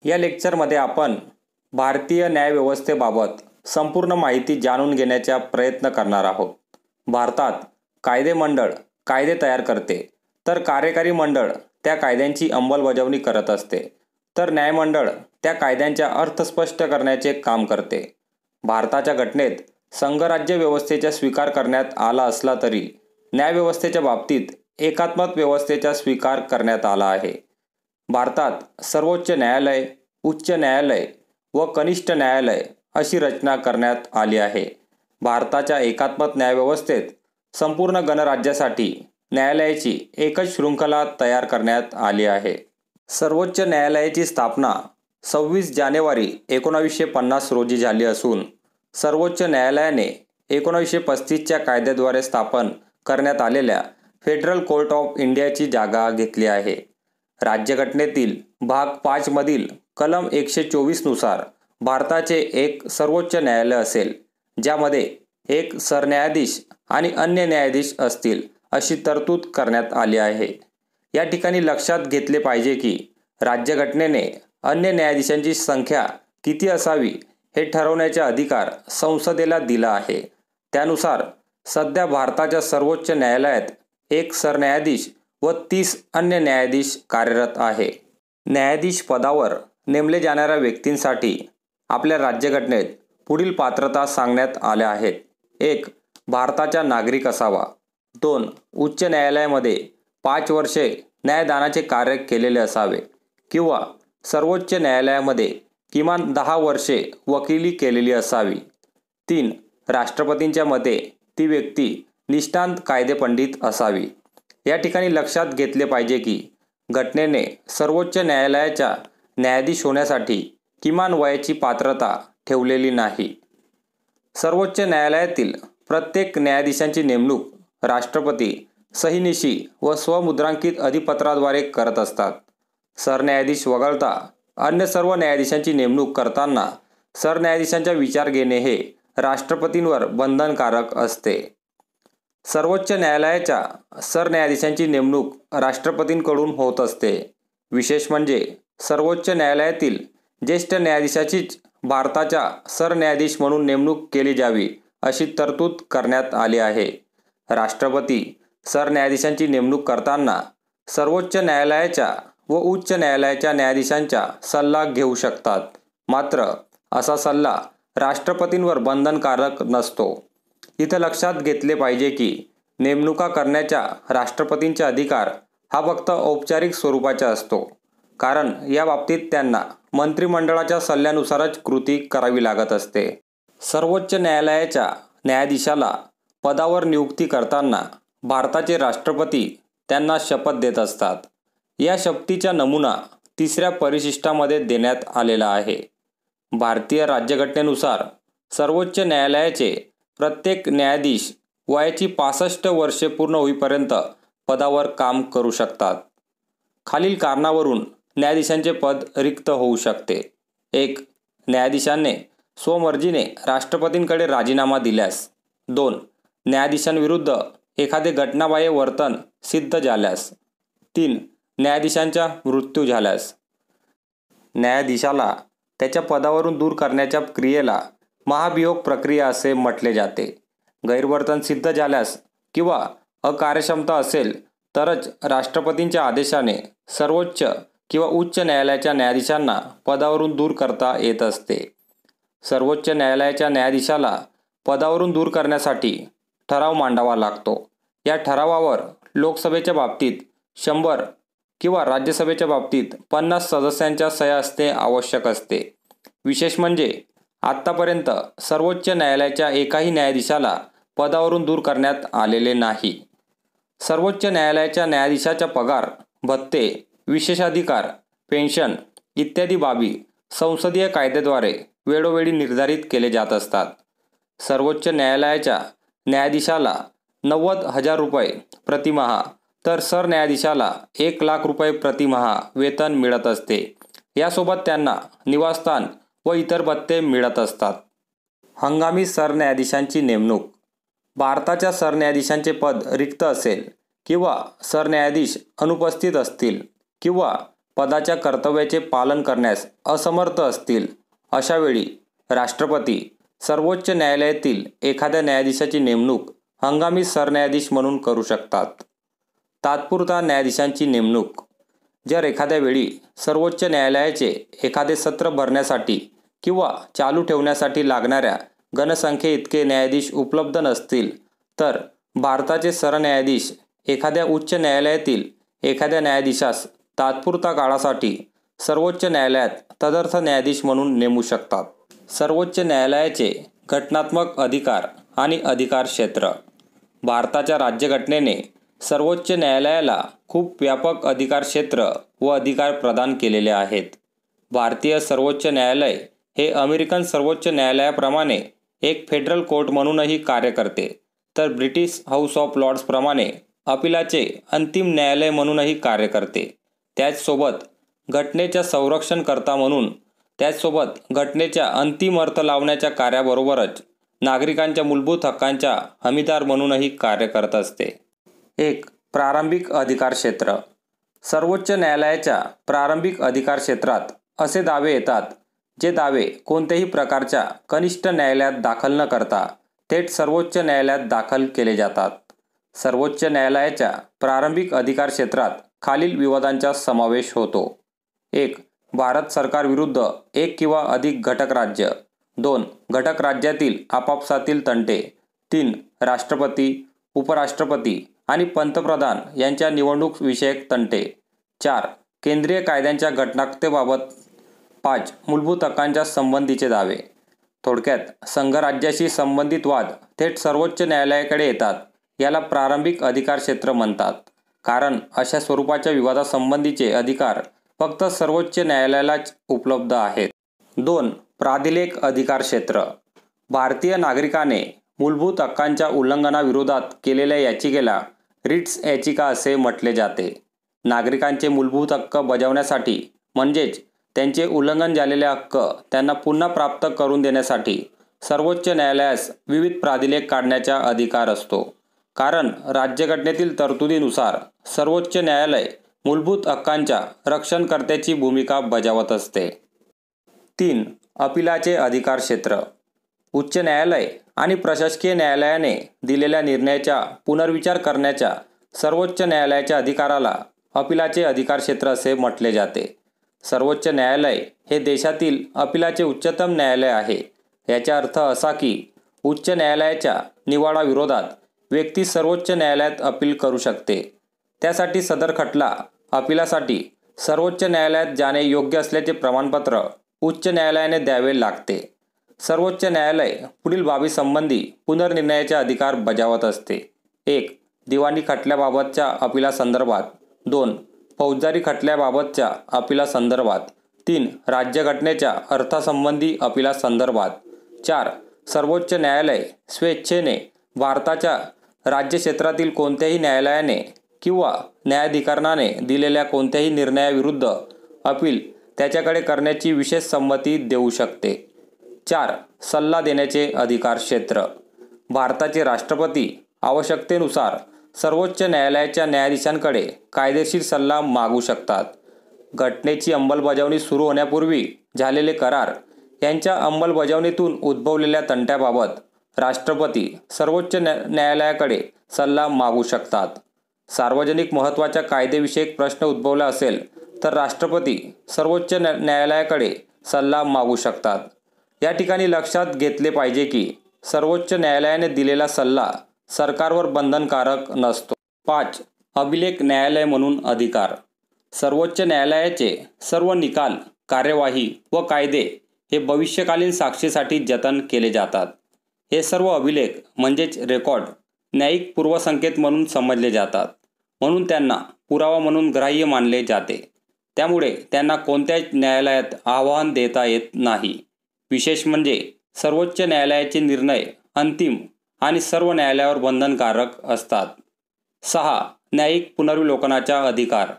या लेक्चरमध्ये आपण भारतीय न्यायव्यवस्थेबाबत संपूर्ण माहिती जाणून घेण्याचा प्रयत्न करणार आहोत. भारतात कायदे मंडळ कायदे तयार करते, तर कार्यकारी मंडळ त्या कायद्यांची अंमलबजावणी करत असते, तर न्यायमंडळ त्या कायद्यांचा अर्थ स्पष्ट करण्याचे काम करते. भारताच्या घटनेत संघराज्य व्यवस्थेचा स्वीकार करण्यात आला असला तरी न्यायव्यवस्थेच्या बाबतीत एकात्मक व्यवस्थेचा स्वीकार करण्यात आला आहे. भारतात सर्वोच्च न्यायालय, उच्च न्यायालय व कनिष्ठ न्यायालय अशी रचना करण्यात आली आहे. भारताच्या एकात्मक न्यायव्यवस्थेत संपूर्ण गणराज्यासाठी न्यायालयाची एकच शृंखला तयार करण्यात आली आहे. सर्वोच्च न्यायालयाची स्थापना 26 जानेवारी 1950 रोजी झाली असून सर्वोच्च न्यायालयाने 1935च्या कायद्याद्वारे स्थापन करण्यात आलेल्या फेडरल कोर्ट ऑफ इंडियाची जागा घेतली आहे. राज्यघटनेतील भाग 5 मधील कलम 124 नुसार भारताचे एक सर्वोच्च न्यायालय असेल, ज्यामध्ये एक सरन्यायाधीश आणि अन्य न्यायाधीश असतील अशी तरतूद करण्यात आली आहे. या ठिकाणी लक्षात घेतले पाहिजे की राज्यघटनेने अन्य न्यायाधीशांची संख्या किती असावी हे ठरवण्याचा अधिकार संसदेला दिला आहे. त्यानुसार सध्या भारताच्या सर्वोच्च न्यायालयात एक सरन्यायाधीश व 30 अन्य न्यायाधीश कार्यरत आहे. न्यायाधीश पदावर नेमले जाणाऱ्या व्यक्तींसाठी आपल्या राज्यघटनेत पुढील पात्रता सांगण्यात आल्या आहेत. 1. भारताचा नागरिक असावा. 2. उच्च न्यायालयामध्ये 5 वर्षे न्यायदानाचे कार्य केलेले असावे किंवा सर्वोच्च न्यायालयामध्ये किमान 10 वर्षे वकिली केलेली असावी. 3. राष्ट्रपतींच्या मते ती व्यक्ती निष्णात कायदेपंडित असावी. या ठिकाणी लक्षात घेतले पाहिजे की घटनेने सर्वोच्च न्यायालयाच्या न्यायाधीश होण्यासाठी किमान वयाची पात्रता ठेवलेली नाही. सर्वोच्च न्यायालयातील प्रत्येक न्यायाधीशांची नेमणूक राष्ट्रपती सहीनिशी व स्वमुद्रांकित अधिपत्राद्वारे करत असतात. सरन्यायाधीश वगळता अन्य सर्व न्यायाधीशांची नेमणूक करताना सरन्यायाधीशांचा विचार घेणे हे राष्ट्रपतींवर बंधनकारक असते. सर्वोच्च न्यायालयाच्या सरन्यायाधीशांची नेमणूक राष्ट्रपतींकडून होत असते. विशेष म्हणजे सर्वोच्च न्यायालयातील ज्येष्ठ न्यायाधीशाचीच भारताच्या सरन्यायाधीश म्हणून नेमणूक केली जावी अशी तरतूद करण्यात आली आहे. राष्ट्रपती सरन्यायाधीशांची नेमणूक करताना सर्वोच्च न्यायालयाच्या व उच्च न्यायालयाच्या न्यायाधीशांचा सल्ला घेऊ शकतात. मात्र असा सल्ला राष्ट्रपतींवर बंधनकारक नसतो. इथं लक्षात घेतले पाहिजे की नेमणुका करण्याचा राष्ट्रपतींचा अधिकार हा फक्त औपचारिक स्वरूपाचा असतो, कारण या बाबतीत त्यांना मंत्रिमंडळाच्या सल्ल्यानुसारच कृती करावी लागत असते. सर्वोच्च न्यायालयाच्या न्यायाधीशाला पदावर नियुक्ती करताना भारताचे राष्ट्रपती त्यांना शपथ देत असतात. या शपथीचा नमुना 3ऱ्या परिशिष्टामध्ये देण्यात आलेला आहे. भारतीय राज्यघटनेनुसार सर्वोच्च न्यायालयाचे प्रत्येक न्यायाधीश वयाची 65 वर्षे पूर्ण होईपर्यंत पदावर काम करू शकतात. खालील कारणावरून न्यायाधीशांचे पद रिक्त होऊ शकते. 1. न्यायाधीशांनी स्वमर्जीने राष्ट्रपतींकडे राजीनामा दिल्यास. 2. न्यायाधीशांविरुद्ध एखादे घटनाबाह्य वर्तन सिद्ध झाल्यास. 3. न्यायाधीशांचा मृत्यू झाल्यास. न्यायाधीशाला त्याच्या पदावरून दूर करण्याच्या क्रियेला महाभियोग प्रक्रिया असे म्हटले जाते. गैरवर्तन सिद्ध झाल्यास किंवा अकार्यक्षमता असेल तरच राष्ट्रपतींच्या आदेशाने सर्वोच्च किंवा उच्च न्यायालयाच्या न्यायाधीशांना पदावरून दूर करता येत असते. सर्वोच्च न्यायालयाच्या न्यायाधीशाला पदावरून दूर करण्यासाठी ठराव मांडावा लागतो. या ठरावावर लोकसभेच्या बाबतीत 100 किंवा राज्यसभेच्या बाबतीत 50 सदस्यांच्या सह्या असणे आवश्यक असते. विशेष म्हणजे आत्तापर्यंत सर्वोच्च न्यायालयाच्या एकाही न्यायाधीशाला पदावरून दूर करण्यात आलेले नाही. सर्वोच्च न्यायालयाच्या न्यायाधीशाचा पगार, भत्ते, विशेषाधिकार, पेन्शन इत्यादी बाबी संसदीय कायद्याद्वारे वेळोवेळी निर्धारित केले जात असतात. सर्वोच्च न्यायालयाच्या न्यायाधीशाला 90,000 रुपये प्रतिमाह तर सरन्यायाधीशाला 1,00,000 रुपये प्रतिमाह वेतन मिळत असते. यासोबत त्यांना निवासस्थान व इतर भत्ते मिळत असतात. हंगामी सरन्यायाधीशांची नेमणूक. भारताच्या सरन्यायाधीशांचे पद रिक्त असेल किंवा सरन्यायाधीश अनुपस्थित असतील किंवा पदाच्या कर्तव्याचे पालन करण्यास असमर्थ असतील, अशा वेळी राष्ट्रपती सर्वोच्च न्यायालयातील एखाद्या न्यायाधीशाची नेमणूक हंगामी सरन्यायाधीश म्हणून करू शकतात. तात्पुरता न्यायाधीशांची नेमणूक. जर एखाद्या वेळी सर्वोच्च न्यायालयाचे एखादे सत्र भरण्यासाठी किंवा चालू ठेवण्यासाठी लागणाऱ्या घनसंख्येइतके न्यायाधीश उपलब्ध नसतील, तर भारताचे सरन्यायाधीश एखाद्या उच्च न्यायालयातील एखाद्या न्यायाधीशास तात्पुरता काळासाठी सर्वोच्च न्यायालयात तदर्थ न्यायाधीश म्हणून नेमू शकतात. सर्वोच्च न्यायालयाचे घटनात्मक अधिकार आणि अधिकार क्षेत्र. भारताच्या राज्यघटनेने सर्वोच्च न्यायालयाला खूप व्यापक अधिकार क्षेत्र व अधिकार प्रदान केलेले आहेत. भारतीय सर्वोच्च न्यायालय हे अमेरिकन सर्वोच्च न्यायालयाप्रमाणे एक फेडरल कोर्ट म्हणूनही कार्य करते, तर ब्रिटिश हाऊस ऑफ लॉर्ड्सप्रमाणे अपिलाचे अंतिम न्यायालय म्हणूनही कार्य करते. त्याचसोबत घटनेच्या संरक्षणकर्ता म्हणून, त्याचसोबत घटनेच्या अंतिम अर्थ लावण्याच्या कार्याबरोबरच नागरिकांच्या मूलभूत हक्कांच्या हमीदार म्हणूनही कार्य करत असते. 1. प्रारंभिक अधिकार क्षेत्र. सर्वोच्च न्यायालयाच्या प्रारंभिक अधिकार क्षेत्रात असे दावे येतात जे दावे कोणत्याही प्रकारच्या कनिष्ठ न्यायालयात दाखल न करता थेट सर्वोच्च न्यायालयात दाखल केले जातात. सर्वोच्च न्यायालयाच्या प्रारंभिक अधिकार क्षेत्रात खालील विवादांचा समावेश होतो. 1. भारत सरकार विरुद्ध एक किंवा अधिक घटक राज्य. 2. घटक राज्यातील आपापसातील तंटे. 3. राष्ट्रपती, उपराष्ट्रपती आणि पंतप्रधान यांच्या निवडणूक विषयक तंटे. 4. केंद्रीय कायद्यांच्या घटनात्मकतेबाबत. 5. मूलभूत हक्कांच्या संबंधीचे दावे. थोडक्यात संघराज्याशी संबंधित वाद थेट सर्वोच्च न्यायालयाकडे येतात. याला प्रारंभिक अधिकार क्षेत्र म्हणतात, कारण अशा स्वरूपाच्या विवादासंबंधीचे अधिकार फक्त सर्वोच्च न्यायालयालाच उपलब्ध आहेत. 2. प्राधिलेख अधिकार क्षेत्र. भारतीय नागरिकाने मूलभूत हक्कांच्या उल्लंघनाविरोधात केलेल्या याचिकेला रिट्स याचिका असे म्हटले जाते. नागरिकांचे मूलभूत हक्क बजावण्यासाठी, म्हणजेच त्यांचे उल्लंघन झालेले हक्क त्यांना पुन्हा प्राप्त करून देण्यासाठी सर्वोच्च न्यायालयास विविध प्राधिलेख काढण्याचा अधिकार असतो, कारण राज्यघटनेतील तरतुदीनुसार सर्वोच्च न्यायालय मूलभूत हक्कांच्या रक्षणकर्त्याची भूमिका बजावत असते. 3. अपिलाचे अधिकार क्षेत्र. उच्च न्यायालय आणि प्रशासकीय न्यायालयाने दिलेल्या निर्णयाचा पुनर्विचार करण्याच्या सर्वोच्च न्यायालयाच्या अधिकाराला अपिलाचे अधिकार क्षेत्र असे म्हटले जाते. सर्वोच्च न्यायालय हे देशातील अपिलाचे उच्चतम न्यायालय आहे. याचा अर्थ असा की उच्च न्यायालयाच्या निवाडाविरोधात व्यक्ती सर्वोच्च न्यायालयात अपील करू शकते. त्यासाठी सदर खटला अपिलासाठी सर्वोच्च न्यायालयात जाणे योग्य असल्याचे प्रमाणपत्र उच्च न्यायालयाने द्यावे लागते. सर्वोच्च न्यायालय पुढील बाबीसंबंधी पुनर्निर्णयाचा अधिकार बजावत असते. 1. दिवाणी खटल्याबाबतच्या अपिलासंदर्भात. 2. फौजदारी खटल्याबाबतच्या अपिलासंदर्भात. 3. राज्यघटनेच्या अर्थासंबंधी अपिलासंदर्भात. 4. सर्वोच्च न्यायालय स्वेच्छेने भारताच्या राज्यक्षेत्रातील कोणत्याही न्यायालयाने किंवा न्यायाधिकरणाने दिलेल्या कोणत्याही निर्णयाविरुद्ध अपील त्याच्याकडे करण्याची विशेष संमती देऊ शकते. 4. सल्ला देण्याचे अधिकार क्षेत्र. भारताचे राष्ट्रपती आवश्यकतेनुसार सर्वोच्च न्यायालयाच्या न्यायाधीशांकडे कायदेशीर सल्ला मागू शकतात. घटनेची अंमलबजावणी सुरू होण्यापूर्वी झालेले करार यांच्या अंमलबजावणीतून उद्भवलेल्या तंट्याबाबत राष्ट्रपती सर्वोच्च न्यायालयाकडे सल्ला मागू शकतात. सार्वजनिक महत्त्वाच्या कायदेविषयक प्रश्न उद्भवला असेल तर राष्ट्रपती सर्वोच्च न्यायालयाकडे सल्ला मागू शकतात. या ठिकाणी लक्षात घेतले पाहिजे की सर्वोच्च न्यायालयाने दिलेला सल्ला सरकारवर बंधनकारक नसतो. 5. अभिलेख न्यायालय म्हणून अधिकार. सर्वोच्च न्यायालयाचे सर्व निकाल, कार्यवाही व कायदे हे भविष्यकालीन साक्षीसाठी जतन केले जातात. हे सर्व अभिलेख म्हणजेच रेकॉर्ड न्यायिक पूर्वसंकेत म्हणून समजले जातात, म्हणून त्यांना पुरावा म्हणून ग्राह्य मानले जाते. त्यामुळे त्यांना कोणत्याच न्यायालयात आव्हान देता येत नाही. विशेष म्हणजे सर्वोच्च न्यायालयाचे निर्णय अंतिम आणि सर्व न्यायालयावर बंधनकारक असतात. 6. न्यायिक पुनर्विलोकनाचा अधिकार.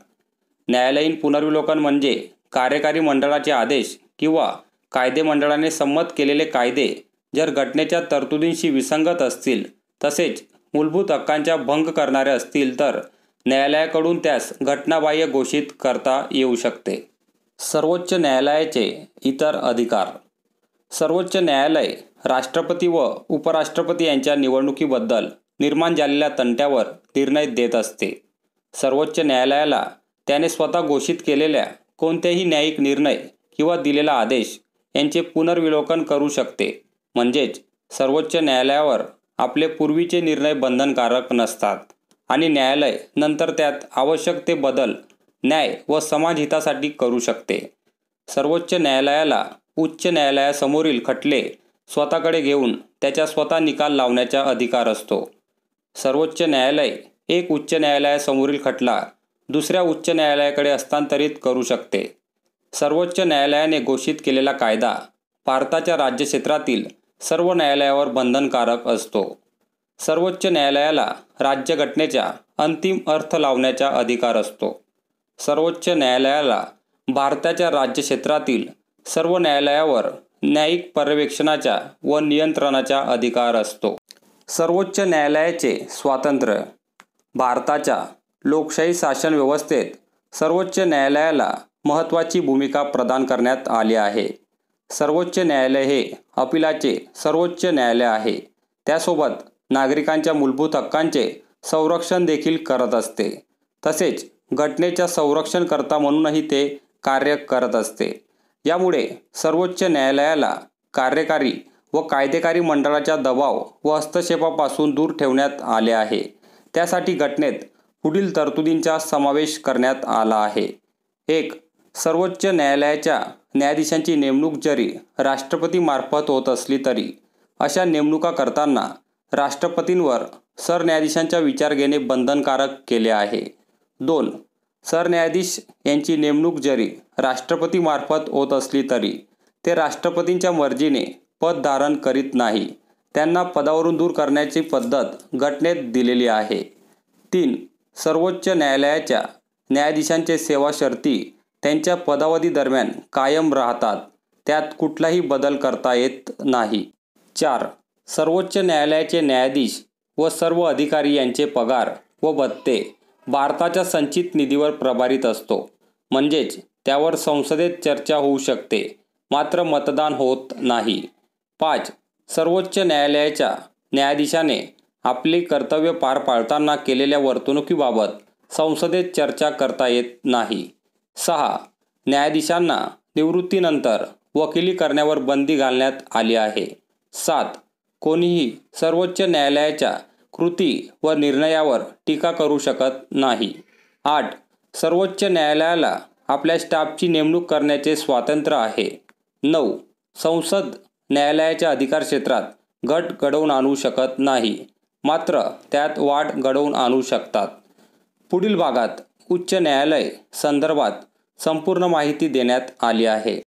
न्यायालयीन पुनर्विलोकन म्हणजे कार्यकारी मंडळाचे आदेश किंवा कायदे मंडळाने संमत केलेले कायदे जर घटनेच्या तरतुदींशी विसंगत असतील, तसेच मूलभूत हक्कांचा भंग करणारे असतील, तर न्यायालयाकडून त्यास घटनाबाह्य घोषित करता येऊ शकते. सर्वोच्च न्यायालयाचे इतर अधिकार. सर्वोच्च न्यायालय राष्ट्रपती व उपराष्ट्रपती यांच्या निवडणुकीबद्दल निर्माण झालेल्या तंट्यावर निर्णय देत असते. सर्वोच्च न्यायालयाला त्याने स्वतः घोषित केलेल्या कोणत्याही न्यायिक निर्णय किंवा दिलेला आदेश यांचे पुनर्विलोकन करू शकते. म्हणजेच सर्वोच्च न्यायालयावर आपले पूर्वीचे निर्णय बंधनकारक नसतात आणि न्यायालय नंतर त्यात आवश्यक ते बदल न्याय व समाज हितासाठी करू शकते. सर्वोच्च न्यायालयाला उच्च न्यायालयासमोरील खटले स्वतःकडे घेऊन त्याचा स्वतः निकाल लावण्याचा अधिकार असतो. सर्वोच्च न्यायालय एक उच्च न्यायालयासमोरील खटला दुसऱ्या उच्च न्यायालयाकडे हस्तांतरित करू शकते. सर्वोच्च न्यायालयाने घोषित केलेला कायदा भारताच्या राज्यक्षेत्रातील सर्व न्यायालयावर बंधनकारक असतो. सर्वोच्च न्यायालयाला राज्यघटनेचा अंतिम अर्थ लावण्याचा अधिकार असतो. सर्वोच्च न्यायालयाला भारताच्या राज्यक्षेत्रातील सर्व न्यायालयावर न्यायिक पर्यवेक्षणाचा व नियंत्रणाचा अधिकार असतो. सर्वोच्च न्यायालयाचे स्वातंत्र्य. भारताच्या लोकशाही शासन व्यवस्थेत सर्वोच्च न्यायालयाला महत्त्वाची भूमिका प्रदान करण्यात आली आहे. सर्वोच्च न्यायालय हे अपिलाचे सर्वोच्च न्यायालय आहे. त्यासोबत नागरिकांच्या मूलभूत हक्कांचे संरक्षण देखील करत असते. तसेच घटनेच्या संरक्षणकर्ता म्हणूनही ते कार्य करत असते. यामुळे सर्वोच्च न्यायालयाला कार्यकारी व कायदेकारी मंडळाच्या दबाव व हस्तक्षेपापासून दूर ठेवण्यात आले आहे. त्यासाठी घटनेत पुढील तरतुदींचा समावेश करण्यात आला आहे. 1. सर्वोच्च न्यायालयाच्या न्यायाधीशांची नेमणूक जरी राष्ट्रपतीमार्फत होत असली तरी अशा नेमणुका करताना राष्ट्रपतींवर सरन्यायाधीशांचा विचार घेणे बंधनकारक केले आहे. 2. सरन्यायाधीश यांची नेमणूक जरी राष्ट्रपतीमार्फत होत असली तरी ते राष्ट्रपतींच्या मर्जीने पद धारण करीत नाही. त्यांना पदावरून दूर करण्याची पद्धत घटनेत दिलेली आहे. 3. सर्वोच्च न्यायालयाच्या न्यायाधीशांचे सेवा शर्ती त्यांच्या पदावधी दरम्यान कायम राहतात. त्यात कुठलाही बदल करता येत नाही. 4. सर्वोच्च न्यायालयाचे न्यायाधीश व सर्व अधिकारी यांचे पगार व भत्ते भारताच्या संचित निधीवर प्रभारित असतो. म्हणजेच त्यावर संसदेत चर्चा होऊ शकते, मात्र मतदान होत नाही. 5. सर्वोच्च न्यायालयाच्या न्यायाधीशाने आपली कर्तव्य पार पाडताना केलेल्या वर्तणुकीबाबत संसदेत चर्चा करता येत नाही. 6. न्यायाधीशांना निवृत्तीनंतर वकिली करण्यावर बंदी घालण्यात आली आहे. 7. कोणीही सर्वोच्च न्यायालयाच्या कृती व निर्णयावर टीका करू शकत नाही. 8. सर्वोच्च न्यायालयाला आपल्या स्टाफची नेमणूक करण्याचे स्वातंत्र्य आहे. 9. संसद न्यायालयाच्या अधिकारक्षेत्रात घट घडवून आणू शकत नाही, मात्र त्यात वाढ घडवून आणू शकतात. पुढील भागात उच्च न्यायालय संदर्भात संपूर्ण माहिती देण्यात आली आहे.